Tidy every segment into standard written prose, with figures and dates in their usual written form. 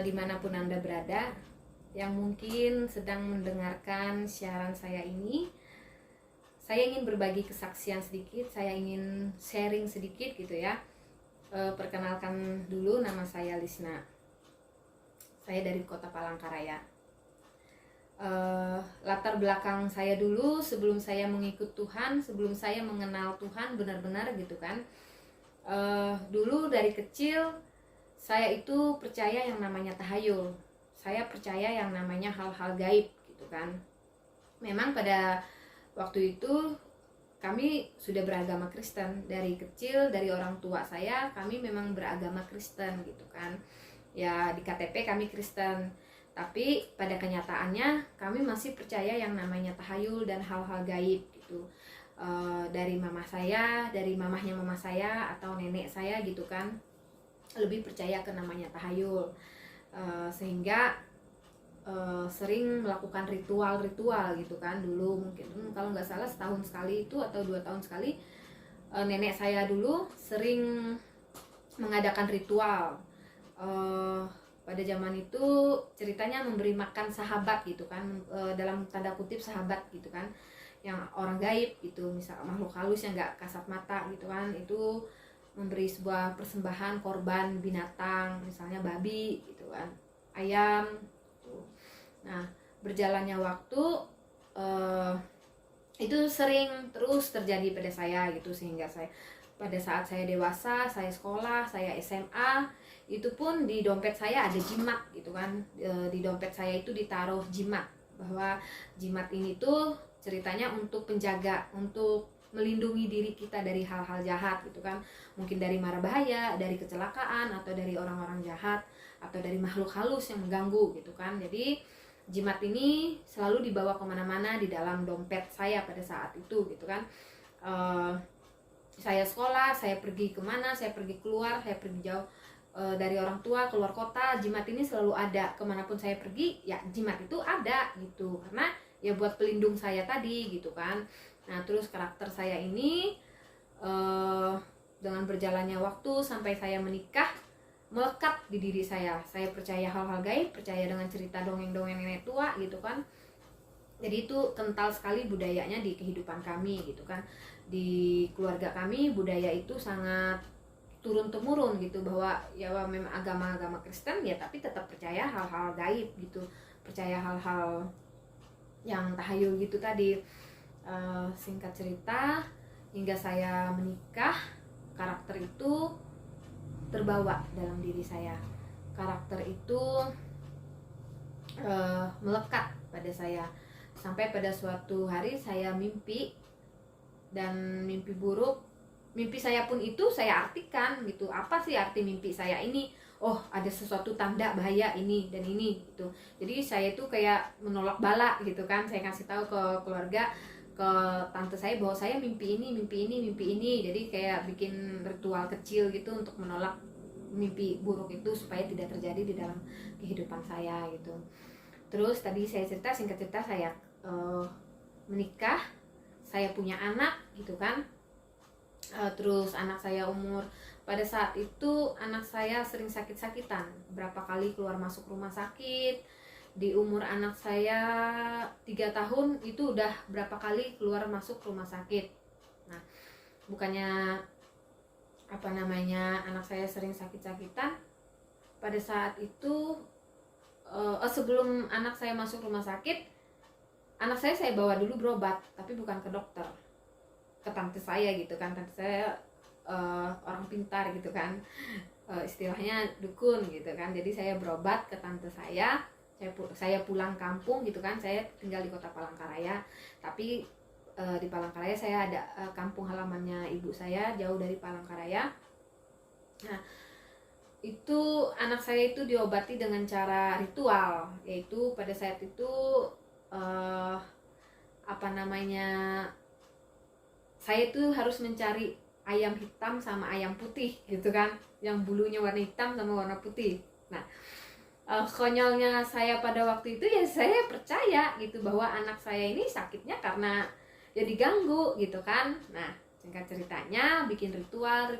dimanapun Anda berada yang mungkin sedang mendengarkan siaran saya ini. Saya ingin berbagi kesaksian sedikit, saya ingin sharing sedikit gitu ya. Perkenalkan dulu, nama saya Lisna. Saya dari Kota Palangkaraya. Latar belakang saya dulu sebelum saya mengikut Tuhan, sebelum saya mengenal Tuhan benar-benar gitu kan. Dulu dari kecil saya itu percaya yang namanya tahayul. Saya percaya yang namanya hal-hal gaib gitu kan. Memang pada waktu itu kami sudah beragama Kristen. Dari kecil, dari orang tua saya, kami memang beragama Kristen gitu kan. Ya di KTP kami Kristen. Tapi pada kenyataannya kami masih percaya yang namanya tahayul dan hal-hal gaib gitu. Dari mama saya, dari mamahnya mama saya atau nenek saya gitu kan, lebih percaya ke namanya tahayul, sehingga sering melakukan ritual-ritual gitu kan. Dulu mungkin kalau nggak salah setahun sekali itu atau 2 tahun sekali, nenek saya dulu sering mengadakan ritual. Pada zaman itu ceritanya memberi makan sahabat gitu kan, dalam tanda kutip sahabat gitu kan, yang orang gaib gitu, misal makhluk halus yang nggak kasat mata gitu kan, itu memberi sebuah persembahan korban binatang, misalnya babi gitu kan, ayam gitu. Nah berjalannya waktu itu sering terus terjadi pada saya gitu, sehingga saya pada saat saya dewasa, saya sekolah, saya SMA, itu pun di dompet saya ada jimat gitu kan. Di dompet saya itu ditaruh jimat, bahwa jimat ini tuh ceritanya untuk penjaga, untuk melindungi diri kita dari hal-hal jahat gitu kan. Mungkin dari mara bahaya, dari kecelakaan, atau dari orang-orang jahat, atau dari makhluk halus yang mengganggu gitu kan. Jadi jimat ini selalu dibawa kemana-mana di dalam dompet saya pada saat itu gitu kan. Saya sekolah, saya pergi kemana, saya pergi keluar, saya pergi jauh dari orang tua, keluar kota, jimat ini selalu ada. Kemanapun saya pergi, ya jimat itu ada gitu, karena ya buat pelindung saya tadi gitu kan. Nah terus karakter saya ini dengan berjalannya waktu sampai saya menikah, melekat di diri saya. Saya percaya hal-hal gaib, percaya dengan cerita dongeng-dongeng nenek tua gitu kan. Jadi itu kental sekali budayanya di kehidupan kami gitu kan. Di keluarga kami budaya itu sangat turun-temurun gitu, bahwa ya memang agama-agama Kristen ya, tapi tetap percaya hal-hal gaib gitu, percaya hal-hal yang tahayul gitu tadi. Singkat cerita, hingga saya menikah, karakter itu terbawa dalam diri saya. Karakter itu melekat pada saya, sampai pada suatu hari saya mimpi, dan mimpi buruk. Mimpi saya pun itu saya artikan gitu, apa sih arti mimpi saya ini? Oh, ada sesuatu tanda bahaya ini dan ini gitu. Jadi saya itu kayak menolak bala gitu kan. Saya kasih tahu ke keluarga, ke tante saya, bahwa saya mimpi ini, mimpi ini, mimpi ini. Jadi kayak bikin ritual kecil gitu untuk menolak mimpi buruk itu supaya tidak terjadi di dalam kehidupan saya gitu. Terus tadi saya cerita, singkat cerita, saya menikah, saya punya anak gitu kan. Terus anak saya pada saat itu anak saya sering sakit-sakitan, berapa kali keluar masuk rumah sakit. Di umur anak saya 3 tahun itu udah berapa kali keluar masuk rumah sakit. Nah bukannya anak saya sering sakit-sakitan, pada saat itu sebelum anak saya masuk rumah sakit, anak saya bawa dulu berobat, tapi bukan ke dokter, ke tante saya gitu kan. Tante saya orang pintar gitu kan, istilahnya dukun gitu kan. Jadi saya berobat ke tante saya pulang kampung gitu kan. Saya tinggal di Kota Palangkaraya, tapi di Palangkaraya saya ada kampung halamannya ibu saya jauh dari Palangkaraya. Nah itu anak saya itu diobati dengan cara ritual, yaitu pada saat itu saya itu harus mencari ayam hitam sama ayam putih gitu kan, yang bulunya warna hitam sama warna putih. Nah konyolnya saya pada waktu itu ya, saya percaya gitu bahwa anak saya ini sakitnya karena ya diganggu gitu kan. Nah singkat ceritanya bikin ritual.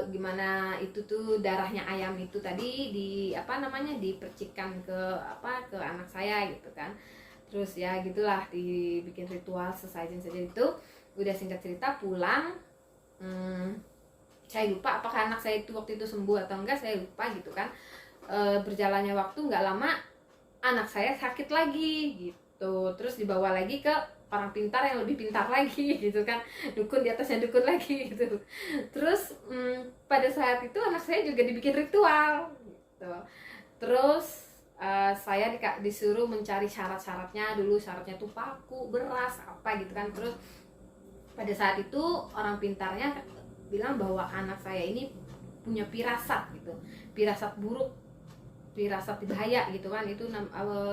gimana itu tuh darahnya ayam itu tadi dipercikan ke anak saya gitu kan. Terus ya gitulah, dibikin ritual sesajen saja itu. Udah, singkat cerita pulang, saya lupa apakah anak saya itu waktu itu sembuh atau enggak, saya lupa gitu kan. Berjalannya waktu nggak lama anak saya sakit lagi gitu, terus dibawa lagi ke orang pintar yang lebih pintar lagi gitu kan, dukun di atasnya dukun lagi gitu. Terus pada saat itu anak saya juga dibikin ritual gitu. Terus saya disuruh mencari syarat-syaratnya dulu. Syaratnya tuh paku, beras, apa gitu kan. Terus pada saat itu orang pintarnya bilang bahwa anak saya ini punya firasat gitu, firasat buruk, firasat bahaya gitu kan. Itu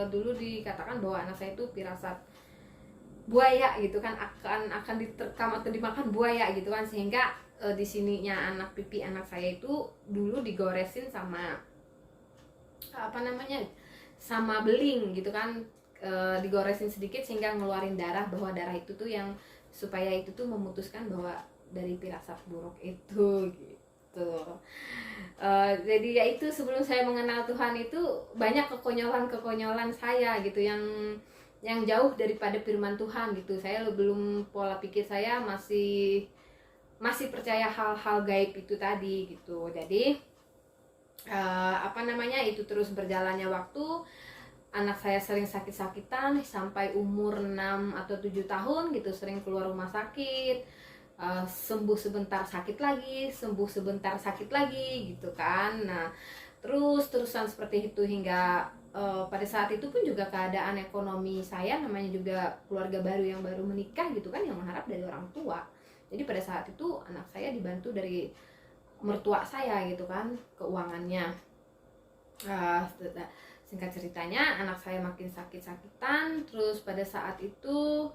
dulu dikatakan bahwa anak saya itu firasat buaya gitu kan, akan diterkam atau dimakan buaya gitu kan. Sehingga di sininya pipi anak saya itu dulu digoresin sama sama beling gitu kan, digoresin sedikit sehingga ngeluarin darah, bahwa darah itu tuh yang supaya itu tuh memutuskan bahwa dari firasat buruk itu gitu. Jadi ya itu, sebelum saya mengenal Tuhan itu banyak kekonyolan saya gitu yang jauh daripada firman Tuhan gitu. Saya belum, pola pikir saya masih percaya hal-hal gaib itu tadi gitu. Jadi itu terus berjalannya waktu, anak saya sering sakit-sakitan sampai umur 6 atau 7 tahun gitu, sering keluar rumah sakit, sembuh sebentar sakit lagi, sembuh sebentar sakit lagi gitu kan. Nah, terusan seperti itu hingga pada saat itu pun juga keadaan ekonomi saya, namanya juga keluarga baru yang baru menikah gitu kan, yang mengharap dari orang tua. Jadi pada saat itu anak saya dibantu dari mertua saya gitu kan, keuangannya. Singkat ceritanya anak saya makin sakit-sakitan. Terus pada saat itu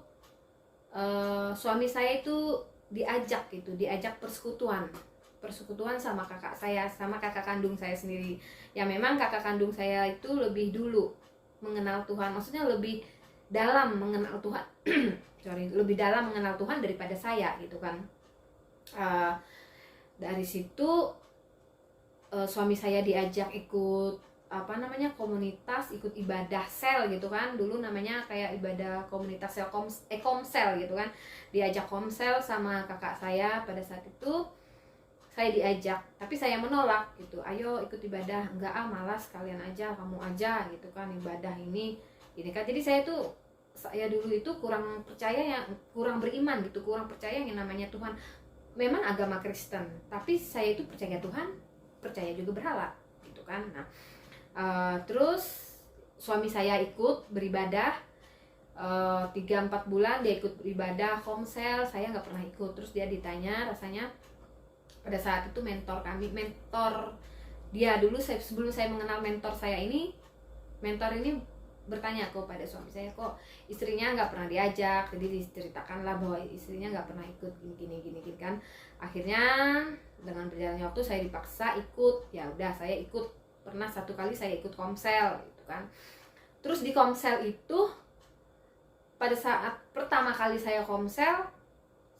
suami saya itu diajak persekutuan sama kakak saya, sama kakak kandung saya sendiri. Ya memang kakak kandung saya itu lebih dulu mengenal Tuhan, maksudnya lebih dalam mengenal Tuhan lebih dalam mengenal Tuhan daripada saya gitu kan. Dari situ suami saya diajak ikut komunitas, ikut ibadah sel gitu kan. Dulu namanya kayak ibadah komunitas sel, komsel gitu kan. Diajak komsel sama kakak saya. Pada saat itu saya diajak, tapi saya menolak gitu. Ayo ikut ibadah. Enggak malas, kalian aja, kamu aja gitu kan, ibadah ini kan. Jadi saya dulu itu kurang beriman gitu, kurang percaya yang namanya Tuhan. Memang agama Kristen, tapi saya itu percaya Tuhan, percaya juga berhala gitu kan. Nah, terus suami saya ikut beribadah 3-4 bulan, dia ikut beribadah komsel, saya nggak pernah ikut. Terus dia ditanya rasanya. Pada saat itu mentor dia dulu, sebelum saya mengenal mentor ini bertanya kepada suami saya, kok istrinya nggak pernah diajak. Jadi diceritakanlah bahwa istrinya nggak pernah ikut gini kan. Akhirnya dengan berjalannya waktu saya dipaksa ikut. Ya udah, saya ikut. Pernah satu kali saya ikut komsel gitu kan. Terus di komsel itu, pada saat pertama kali saya komsel,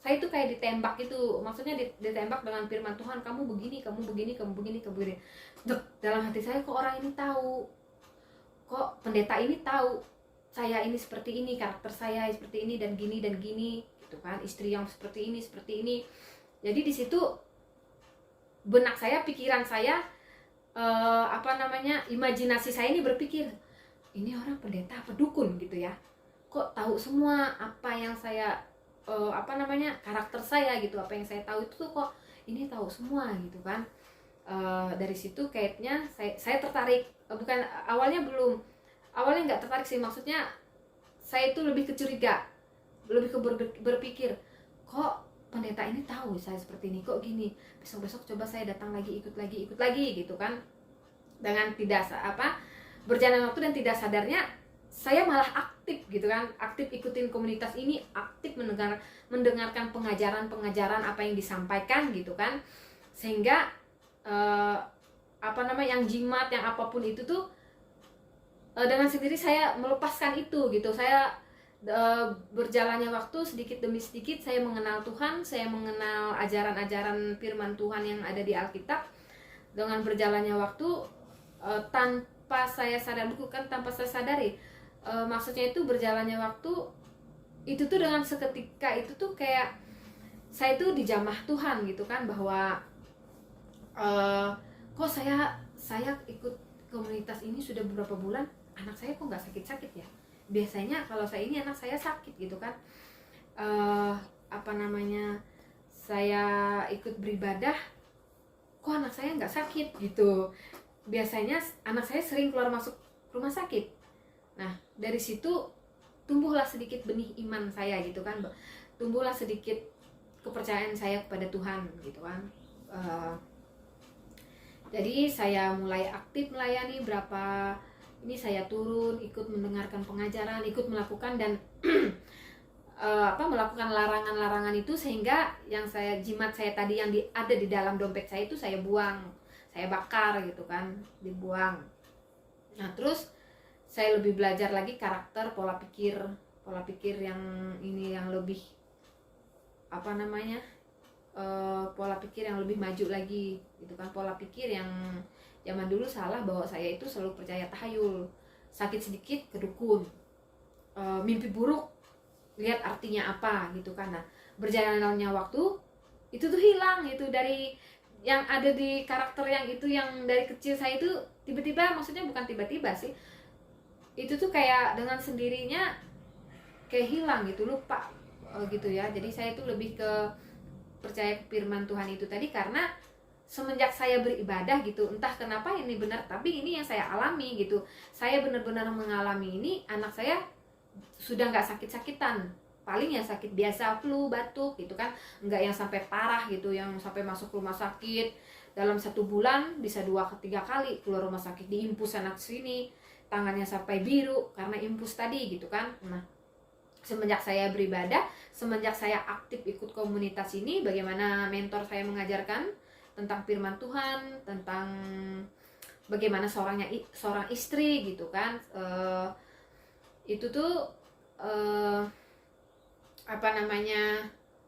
saya itu kayak ditembak gitu. Maksudnya ditembak dengan firman Tuhan, kamu begini, kamu begini, kamu begini, kamu begini. Dalam hati saya, kok orang ini tahu, kok pendeta ini tahu saya ini seperti ini, karakter saya seperti ini dan gini gitu kan, istri yang seperti ini. Jadi di situ benak saya, pikiran saya, imajinasi saya ini berpikir, ini orang pendeta apa dukun gitu ya, kok tahu semua apa yang saya karakter saya gitu, apa yang saya tahu itu tuh kok ini tahu semua gitu kan. Dari situ kayaknya saya tertarik. Awalnya nggak tertarik sih, maksudnya saya itu lebih kecuriga, lebih ke berpikir, kok pendeta ini tahu saya seperti ini, kok gini, besok coba saya datang lagi, ikut lagi gitu kan. Dengan tidak berjalan waktu dan tidak sadarnya saya malah aktif gitu kan, aktif ikutin komunitas ini, aktif mendengarkan pengajaran apa yang disampaikan gitu kan. Sehingga yang jimat, yang apapun itu tuh dengan sendiri saya melepaskan itu gitu. Saya berjalannya waktu sedikit demi sedikit saya mengenal Tuhan, saya mengenal ajaran-ajaran firman Tuhan yang ada di Alkitab. Dengan berjalannya waktu, tanpa saya sadar, bukan tanpa saya sadari, maksudnya itu berjalannya waktu itu tuh dengan seketika itu tuh kayak saya tuh dijamah Tuhan gitu kan, bahwa kok saya ikut komunitas ini sudah beberapa bulan, anak saya kok nggak sakit-sakit ya. Biasanya kalau saya ini anak saya sakit gitu kan. Saya ikut beribadah, kok anak saya nggak sakit gitu. Biasanya anak saya sering keluar masuk rumah sakit. Nah, dari situ tumbuhlah sedikit benih iman saya gitu kan, tumbuhlah sedikit kepercayaan saya kepada Tuhan gitu kan. Jadi saya mulai aktif melayani, ini saya turun, ikut mendengarkan pengajaran, ikut melakukan dan melakukan larangan-larangan itu, sehingga yang jimat saya tadi yang ada di dalam dompet saya itu saya buang, saya bakar gitu kan, dibuang. Nah, terus saya lebih belajar lagi karakter, pola pikir yang ini, yang lebih pola pikir yang lebih maju lagi gitu kan. Pola pikir yang zaman dulu salah, bahwa saya itu selalu percaya tahayul, sakit sedikit ke dukun, mimpi buruk lihat artinya apa gitu kan. Nah, berjalannya waktu itu tuh hilang, itu dari yang ada di karakter yang itu, yang dari kecil saya itu tiba-tiba, maksudnya bukan tiba-tiba sih, itu tuh kayak dengan sendirinya kayak hilang gitu, lupa gitu ya. Jadi saya tuh lebih ke percaya firman Tuhan itu tadi, karena semenjak saya beribadah gitu, entah kenapa ini benar, tapi ini yang saya alami gitu. Saya benar-benar mengalami ini, anak saya sudah nggak sakit-sakitan, paling ya sakit biasa, flu, batuk gitu kan, nggak yang sampai parah gitu, yang sampai masuk rumah sakit dalam 1 bulan bisa 2 ke 3 kali keluar rumah sakit, diimpus sana sini, tangannya sampai biru karena impus tadi gitu kan. Nah, semenjak saya beribadah, semenjak saya aktif ikut komunitas ini, bagaimana mentor saya mengajarkan tentang firman Tuhan, tentang bagaimana seorang istri gitu kan, itu tuh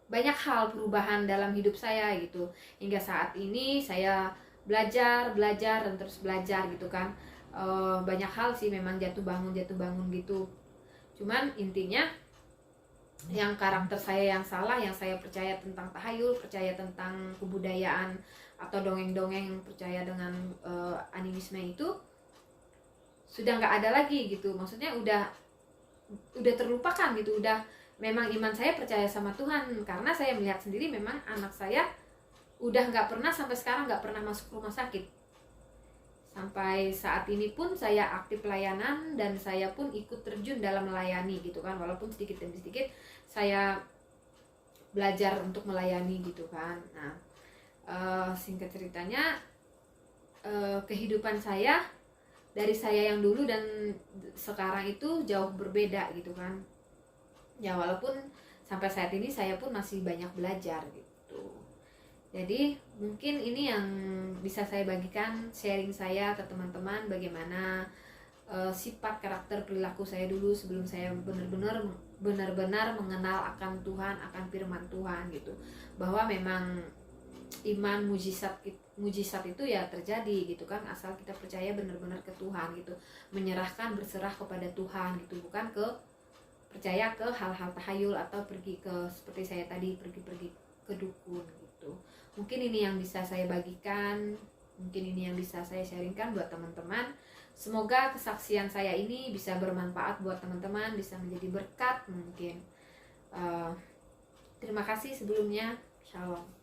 banyak hal perubahan dalam hidup saya gitu. Hingga saat ini saya belajar dan terus belajar gitu kan. Banyak hal sih memang jatuh bangun gitu. Cuman intinya yang karakter saya yang salah, yang saya percaya tentang tahayul, percaya tentang kebudayaan atau dongeng-dongeng, percaya dengan animisme itu sudah nggak ada lagi gitu. Maksudnya udah terlupakan gitu. Udah, memang iman saya percaya sama Tuhan, karena saya melihat sendiri memang anak saya udah nggak pernah, sampai sekarang nggak pernah masuk rumah sakit. Sampai saat ini pun saya aktif pelayanan, dan saya pun ikut terjun dalam melayani gitu kan, walaupun sedikit demi sedikit saya belajar untuk melayani gitu kan. Nah, singkat ceritanya, kehidupan saya dari saya yang dulu dan sekarang itu jauh berbeda gitu kan. Ya, walaupun sampai saat ini saya pun masih banyak belajar gitu. Jadi mungkin ini yang bisa saya bagikan, sharing saya ke teman-teman, bagaimana sifat, karakter, perilaku saya dulu sebelum saya benar-benar mengenal akan Tuhan, akan firman Tuhan gitu. Bahwa memang iman mujizat itu ya terjadi gitu kan, asal kita percaya benar-benar ke Tuhan gitu, menyerahkan, berserah kepada Tuhan gitu, bukan percaya ke hal-hal tahayul atau pergi ke, seperti saya tadi, pergi ke dukun gitu. Mungkin ini yang bisa saya bagikan, mungkin ini yang bisa saya sharingkan buat teman-teman. Semoga kesaksian saya ini bisa bermanfaat buat teman-teman, bisa menjadi berkat mungkin. Terima kasih sebelumnya. Shalom.